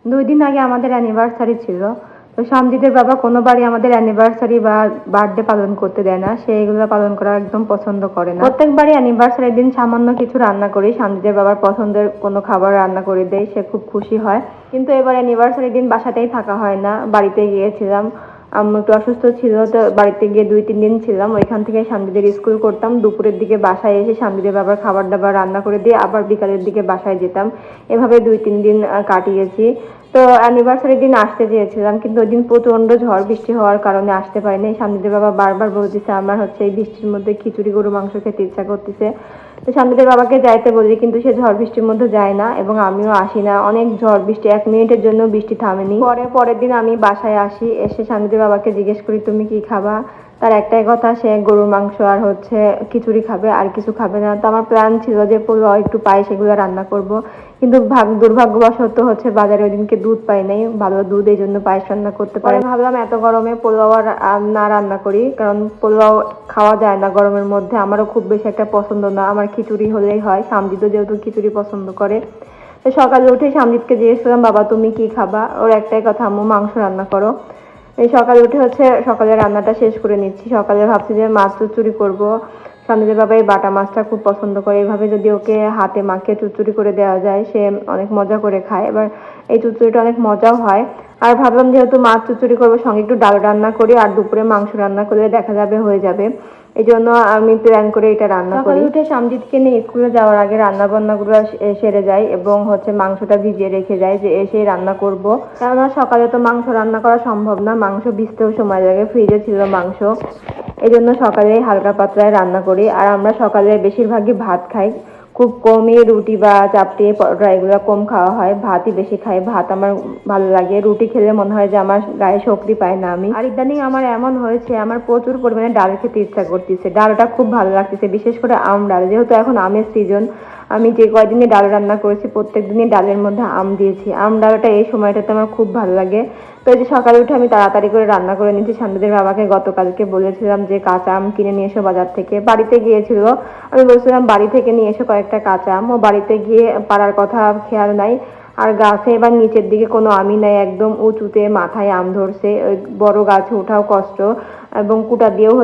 2 দিন আগে আমাদের অ্যানিভার্সারি ছিল। তো সামজিদের বাবা কোনোবারই আমাদের অ্যানিভার্সারি বা বার্থডে পালন করতে দেয় না, সে এগুলো পালন করা একদম পছন্দ করে না। প্রত্যেকবারই অ্যানিভার্সারির দিন সামান্য কিছু রান্না করি, সামজিদের বাবার পছন্দের কোনো খাবার রান্না করে দেয়, সে খুব খুশি হয়। কিন্তু এবার অ্যানিভার্সারির দিন বাসাতেই থাকা হয় না, বাড়িতে গিয়েছিলাম। আম্মু একটু অসুস্থ ছিল, তো বাড়িতে গিয়ে 2-3 দিন ছিলাম। ওইখান থেকে সামজিদের স্কুল করতাম, দুপুরের দিকে বাসায় এসে সামজিদের বাবার খাবার দাবার রান্না করে দিয়ে আবার বিকালের দিকে বাসায় যেতাম। এভাবে 2-3 দিন কাটিয়েছি। তো অ্যানিভার্সারির দিন আসতে চেয়েছিলাম, কিন্তু ওই দিন প্রচন্ড ঝড় বৃষ্টি হওয়ার কারণে আসতে পারিনি। সামজিদের বাবা বারবার বলতেছে আমার এই বৃষ্টির মধ্যে খিচুড়ি গরু মাংস খেতে ইচ্ছা করতেছে। তো সামজিদের বাবাকে যাইতে বলি, কিন্তু সে ঝড় বৃষ্টির মধ্যে যায় না এবং আমিও আসি না। অনেক ঝড় বৃষ্টি, 1 মিনিটের জন্য বৃষ্টি থামেনি। পরের দিন আমি বাসায় আসি, এসে সামজিদের বাবাকে জিজ্ঞেস করি তুমি কি খাবা। তার একটাই কথা, সে গরুর মাংস আর খিচুড়ি খাবে, আর কিছু খাবে না। তো আমার প্ল্যান ছিল যে পোলাও একটু পায়েস এগুলো রান্না করব, কিন্তু দুর্ভাগ্যবশত বাজারে ওই দিনকে দুধ পাই নাই, ভালো দুধ, এই জন্য পায়েস রান্না করতে পারি। ভাবলাম এত গরমে পোলাও আর না রান্না করি, কারণ পোলাও খাওয়া যায় না গরমের মধ্যে, আমারও খুব বেশি একটা পছন্দ না। আমার খিচুড়ি হলেই হয়, সামজিদও যেহেতু খিচুড়ি পছন্দ করে। তো সকালে উঠে সামজিদকে জিজ্ঞেস করলাম বাবা তুমি কি খাবা। ওর একটাই কথা, আম্মু মাংস রান্না করো। এই সকালে উঠে সকালে রান্নাটা শেষ করে নিচ্ছি। সকালে ভাবছি যে মাছ চুচুড়ি করবো। সামনের বাবা এই বাটা মাছটা খুব পছন্দ করে, এইভাবে যদি ওকে হাতে মাখিয়ে চুচুড়ি করে দেওয়া যায় সে অনেক মজা করে খায়। এবার এই চুচুড়িটা অনেক মজাও হয়। আর ভাবলাম যেহেতু মাছ চুচুড়ি করবো, সঙ্গে একটু ডাল রান্না করি, আর দুপুরে মাংস রান্না করলে দেখা যাবে হয়ে যাবে। এই জন্য আমি প্ল্যান করে এটা রান্না করি। উঠে সামজিৎকে নিয়ে স্কুলে যাওয়ার আগে রান্না বান্নাগুলো সেরে যায় এবং মাংসটা ভিজিয়ে রেখে যায় যে এসে রান্না করব। কেননা সকালে তো মাংস রান্না করা সম্ভব না, মাংস ভিজতেও সময় লাগে, ফ্রিজে ছিল মাংস। এই জন্য সকালে হালকা পাতলায় রান্না করি। আর আমরা সকালে বেশিরভাগই ভাত খাই, খুব কমই রুটি বা চাপটি পরোটা এগুলো কম খাওয়া হয়, ভাতই বেশি খাই। ভাত আমার ভালো লাগে, রুটি খেলে মনে হয় যে আমার গায়ে শক্তি পায় না আমি। আর ইদানিং আমার এমন হয়েছে, আমার প্রচুর পরিমাণে ডাল খেতে ইচ্ছা করতেছে, ডালটা খুব ভালো লাগতেছে, বিশেষ করে আম ডাল। যেহেতু এখন আমের সিজন, আমি যে কয়দিনে ডাল রান্না করেছি প্রত্যেক দিনই ডালের মধ্যে আম দিয়েছি। আম ডালটা এই সময়টাতে আমার খুব ভালো লাগে। তো এই যে সকালে উঠে আমি তাড়াতাড়ি করে রান্না করে নিচ্ছি। সামনের বাবাকে গতকালকে বলেছিলাম যে কাঁচা আম কিনে নিয়ে এসো বাজার থেকে, বাড়িতে গিয়েছিল, আমি বলছিলাম বাড়ি থেকে নিয়ে এসো কয়েকটা কাঁচা আম। ও বাড়িতে গিয়ে পাড়ার কথা খেয়াল নাই, আর গাছে এবার নিচের দিকে কোনো আমই নাই, একদম উঁচুতে মাথায় আম ধরছে। ওই বড় গাছে ওঠাও কষ্ট এবং কুটা দিয়েও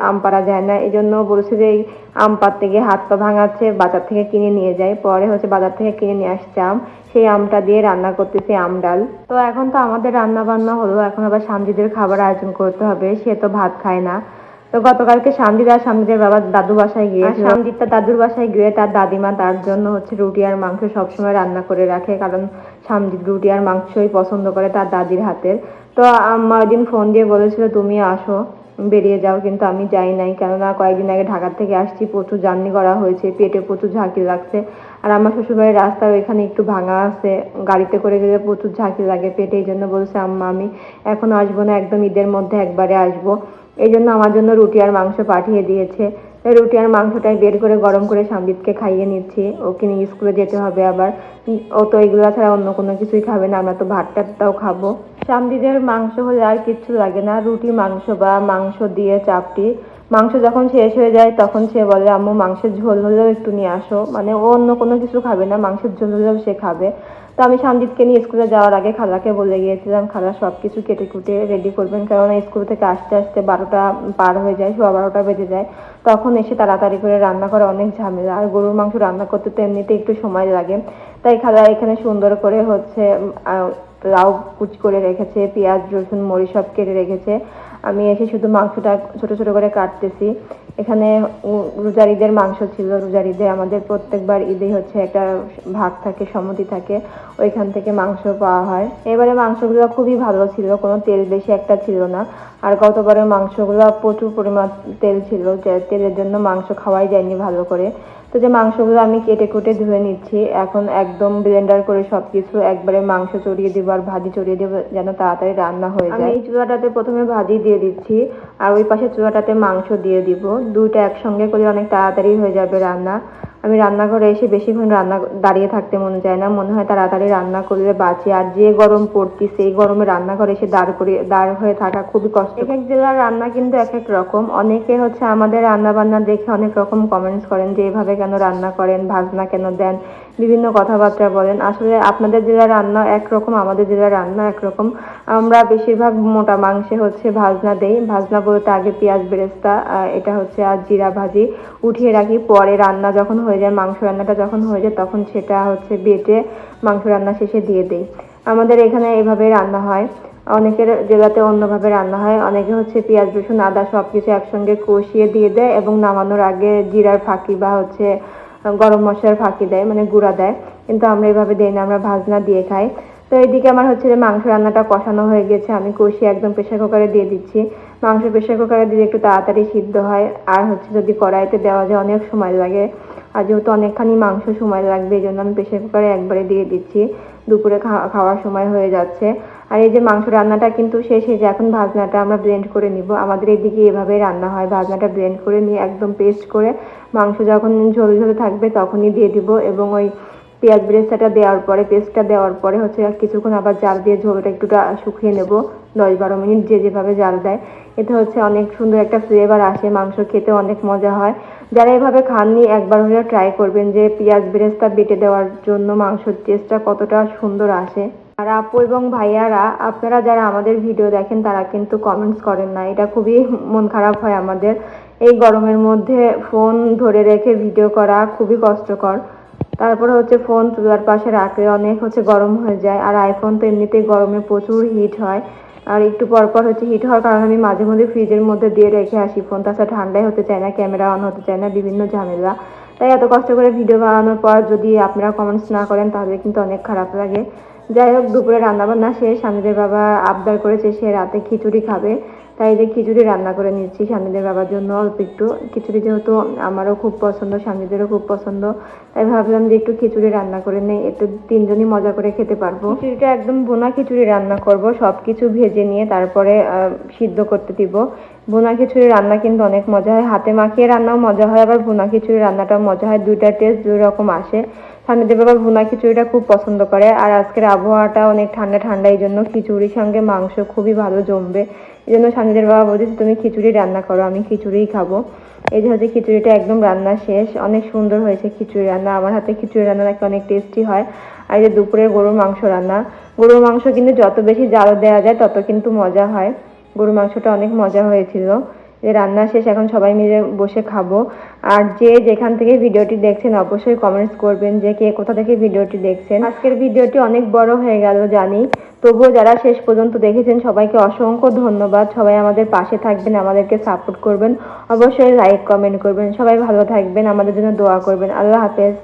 আম পাড়া যায় না। এই জন্য বলছে যে এই আম পাড়তে গিয়ে হাত পা ভাঙাচ্ছে, বাজার থেকে কিনে নিয়ে যায়। পরে বাজার থেকে কিনে নিয়ে আসছে আম, সেই আমটা দিয়ে রান্না করতেছে আম ডাল। তো এখন তো আমাদের রান্না বান্না হলো, এখন আবার সামজিদের খাবার আয়োজন করতে হবে, সে তো ভাত খায় না। তো গতকালকে সামজিদ আর সামজিদের বাবা দাদু বাসায় গিয়ে, সামজিদ তার দাদুর বাসায় গিয়ে তার দাদিমা তার জন্য রুটি আর মাংস সবসময় রান্না করে রাখে, কারণ সামজিদ রুটি আর মাংসই পছন্দ করে তার দাদির হাতের। তো আম্মা ওই দিন ফোন দিয়ে বলেছিল তুমি আসো, বেরিয়ে যাও, কিন্তু আমি যাই নাই, কেননা কয়েকদিন আগে ঢাকা থেকে আসছি, প্রচুর জার্নি করা হয়েছে, পেটে প্রচুর ঝাঁকি লাগছে। আর আমার শ্বশুরবাড়ির রাস্তা ওইখানে একটু ভাঙা আছে, গাড়িতে করে গেলে প্রচুর ঝাঁকি লাগে পেটে। এই জন্য বলছে আম্মা আমি এখন আসবো না, একদম ঈদের মধ্যে একবারে আসবো। এই জন্য আমার জন্য রুটি আর মাংস পাঠিয়ে দিয়েছে। রুটি আর মাংসটাই বের করে গরম করে সামজিদকে খাইয়ে নিচ্ছি, ওকে নিয়ে স্কুলে যেতে হবে আবার। ও তো এগুলো ছাড়া অন্য কোনো কিছুই খাবে না, আমরা তো ভাত টাতটাও খাবো। সামজিদের মাংস হলে আর কিচ্ছু লাগে না, রুটি মাংস বা মাংস দিয়ে চাপটি। মাংস যখন শেষ হয়ে যায় তখন সে বলে আম্মু মাংসের ঝোল হলেও একটু নিয়ে আসো, মানে ও অন্য কোনো কিছু খাবে না, মাংসের ঝোল হলেও সে খাবে। তো আমি সামজিদকে নিয়ে স্কুলে যাওয়ার আগে খালাকে বলে গিয়েছিলাম খালা সব কিছু কেটে কুটে রেডি করবেন, কেননা স্কুল থেকে আসতে আসতে 12টা পার হয়ে যায়, 12টা বেজে যায়। তখন এসে তাড়াতাড়ি করে রান্না করা অনেক ঝামেলা, আর গরুর মাংস রান্না করতে তো এমনিতে একটু সময় লাগে। তাই খালা এখানে সুন্দর করে লাউ কুচি করে রেখেছে, পেঁয়াজ রসুন মরিচ সব কেটে রেখেছে। আমি এসে শুধু মাংসটা ছোট ছোট করে কাটতেছি। এখানে রোজার ঈদের মাংস ছিল, রোজার ঈদে আমাদের প্রত্যেকবার ঈদে একটা ভাগ থাকে, সম্মতি থাকে, ওইখান থেকে মাংস পাওয়া হয়। এবারে মাংসগুলো খুবই ভালো ছিল, কোনো তেল বেশি একটা ছিল না। আর গতবারের মাংসগুলো প্রচুর পরিমাণ তেল ছিল, যে তেলের জন্য মাংস খাওয়াই যায়নি ভালো করে। তো যে মাংসগুলো আমি কেটে কুটে ধুয়ে নিচ্ছি, এখন একদম ব্লেন্ডার করে সবকিছু একবারে মাংস চড়িয়ে দিব আর ভাজি চড়িয়ে দেবো, যেন তাড়াতাড়ি রান্না হয়ে যায়। আমি এই চুলাটাতে প্রথমে ভাজি দিয়ে দিচ্ছি, আর ওই পাশে চুলাটাতে মাংস দিয়ে দিব, দুইটা একসঙ্গে করে অনেক তাড়াতাড়ি হয়ে যাবে রান্না। আমি রান্নাঘরে এসে বেশিক্ষণ দাঁড়িয়ে থাকতে মনে যায় না, মনে হয় তাড়াতাড়ি রান্না করলে বাঁচি। আর যে গরম পড়তিছে, এই গরমে রান্নাঘরে এসে দাঁড় হয়ে থাকা খুবই কষ্ট। এক এক জেলার রান্না কিন্তু এক এক রকম। অনেকে আমাদের রান্না বান্না দেখে অনেক রকম কমেন্টস করেন যে এভাবে কেন রান্না করেন, ভাজনা কেন দেন, বিভিন্ন কথাবার্তা বলেন। আসলে আপনাদের জেলার রান্না একরকম, আমাদের জেলার রান্না একরকম। আমরা বেশিরভাগ মোটা মাংসে হচ্ছে ভাজনা দেই। ভাজনা বলতে আগে পেঁয়াজ বেরেস্তা, এটা হচ্ছে আর জিরা ভাজি উঠিয়ে রাখি, পরে রান্না যখন হয়ে যায়, মাংস রান্নাটা যখন হয়ে যায় তখন সেটা হচ্ছে বেটে মাংস রান্না শেষে দিয়ে দিই। আমাদের এখানে এভাবে রান্না হয়। অনেকের জেলাতে অন্যভাবে রান্না হয়। অনেকে হচ্ছে পেঁয়াজ রসুন আদা সবকিছু একসঙ্গে কষিয়ে দিয়ে দেয় এবং নামানোর আগে জিরার ফাঁকি বা হচ্ছে গরম মশলার ফাঁকি দেয়, মানে গুঁড়া দেয়। কিন্তু আমরা এভাবে দিই না, আমরা ভাজনা দিয়ে খাই। তো এইদিকে আমার হচ্ছে যে মাংস রান্নাটা কষানো হয়ে গেছে, আমি কষিয়ে একদম প্রেসার কুকারে দিয়ে দিচ্ছি। মাংস প্রেসার কুকারে দিলে একটু তাড়াতাড়ি সিদ্ধ হয়, আর হচ্ছে যদি কড়াইতে দেওয়া যায় অনেক সময় লাগে। আর যেহেতু অনেকখানি মাংস সময় লাগবে, এই জন্য আমি প্রেসার কুকারে একবারে দিয়ে দিচ্ছি। দুপুরে খাওয়ার সময় হয়ে যাচ্ছে। আর এই যে মাংস রান্নাটা কিন্তু শেষ হয়ে যায়, এখন ভাজনাটা আমরা ব্লেন্ড করে নিব। আমাদের এদিকে এভাবেই রান্না হয়, ভাজনাটা ব্লেন্ড করে নিয়ে একদম পেস্ট করে মাংস যখন ঝোল ঝোলে থাকবে তখনই দিয়ে দিব। এবং ওই পেঁয়াজ বেরেস্তাটা দেওয়ার পরে, পেস্টটা দেওয়ার পরে হচ্ছে কিছুক্ষণ আবার জাল দিয়ে ঝোলটা একটুটা শুকিয়ে নেব, 10-12 মিনিট যে যেভাবে জাল দেয়। এতে হচ্ছে অনেক সুন্দর একটা ফ্লেভার আসে, মাংস খেতে অনেক মজা হয়। যারা এভাবে খাননি একবার হলেও ট্রাই করবেন যে পেঁয়াজ বেরেস্তা বেটে দেওয়ার জন্য মাংসের টেস্টটা কতটা সুন্দর আসে। আর আপু এবং ভাইয়ারা, আপনারা যারা আমাদের ভিডিও দেখেন তারা কিন্তু কমেন্টস করেন না, এটা খুবই মন খারাপ হয় আমাদের। এই গরমের মধ্যে ফোন ধরে রেখে ভিডিও করা খুবই কষ্টকর। তারপরে হচ্ছে ফোন চুলার পাশে রাখলে অনেক হচ্ছে গরম হয়ে যায়। আর আইফোন তো এমনিতেই গরমে প্রচুর হিট হয়, আর একটু পর পর হচ্ছে হিট হওয়ার কারণে আমি মাঝে মধ্যে ফ্রিজের মধ্যে দিয়ে রেখে আসি ফোন। তাছাড়া ঠান্ডাই হতে চায় না, ক্যামেরা অন হতে চায় না, বিভিন্ন ঝামেলা। তাই এত কষ্ট করে ভিডিও বানানোর পর যদি আপনারা কমেন্টস না করেন তাহলে কিন্তু অনেক খারাপ লাগে। যাই হোক, দুপুরে রান্নাবান্না শেষ। স্বামীদের বাবা আবদার করেছে সে রাতে খিচুড়ি খাবে, তাই যে খিচুড়ি রান্না করে নিচ্ছি স্বামীদের বাবার জন্য অল্প একটু। খিচুড়ি যেহেতু আমারও খুব পছন্দ, স্বামীদেরও খুব পছন্দ, তাই ভাবলাম যে একটু খিচুড়ি রান্না করে নেই, এতে তিনজনই মজা করে খেতে পারবো। খিচুড়িটা একদম ভুনা খিচুড়ি রান্না করব, সব কিছু ভেজে নিয়ে তারপরে সিদ্ধ করতে দিব। ভুনা খিচুড়ি রান্না কিন্তু অনেক মজা হয়, হাতে মাখিয়ে রান্নাও মজা হয়, আবার ভুনা খিচুড়ি রান্নাটাও মজা হয়। দুইটা টেস্ট দুই রকম আসে। স্বামীদের বাবা ভুনা খিচুড়িটা খুব পছন্দ করে। আর আজকের আবহাওয়াটা অনেক ঠান্ডা ঠান্ডা, এই জন্য খিচুড়ির সঙ্গে মাংস খুবই ভালো জমবে। এই জন্য স্বামীদের বাবা বলতেছে তুমি খিচুড়ি রান্না করো, আমি খিচুড়িই খাবো। এই যে হচ্ছে খিচুড়িটা একদম রান্না শেষ, অনেক সুন্দর হয়েছে খিচুড়ি রান্না। আমার হাতে খিচুড়ি রান্না নাকি অনেক টেস্টি হয়। আর এই যে দুপুরে গরুর মাংস রান্না, গরুর মাংস কিন্তু যত বেশি জাল দেওয়া যায় তত কিন্তু মজা হয়। গরুর মাংসটা অনেক মজা হয়েছিল। যে রান্না শেষ, এখন সবাই মিলে বসে খাবো। আর যে যেখান থেকে ভিডিওটি দেখছেন অবশ্যই কমেন্টস করবেন যে কে কোথা থেকে ভিডিওটি দেখছেন। আজকের ভিডিওটি অনেক বড় হয়ে গেল জানি, তবুও যারা শেষ পর্যন্ত দেখেছেন সবাইকে অসংখ্য ধন্যবাদ। সবাই আমাদের পাশে থাকবেন, আমাদেরকে সাপোর্ট করবেন, অবশ্যই লাইক কমেন্ট করবেন। সবাই ভালো থাকবেন, আমাদের জন্য দোয়া করবেন। আল্লাহ হাফেজ।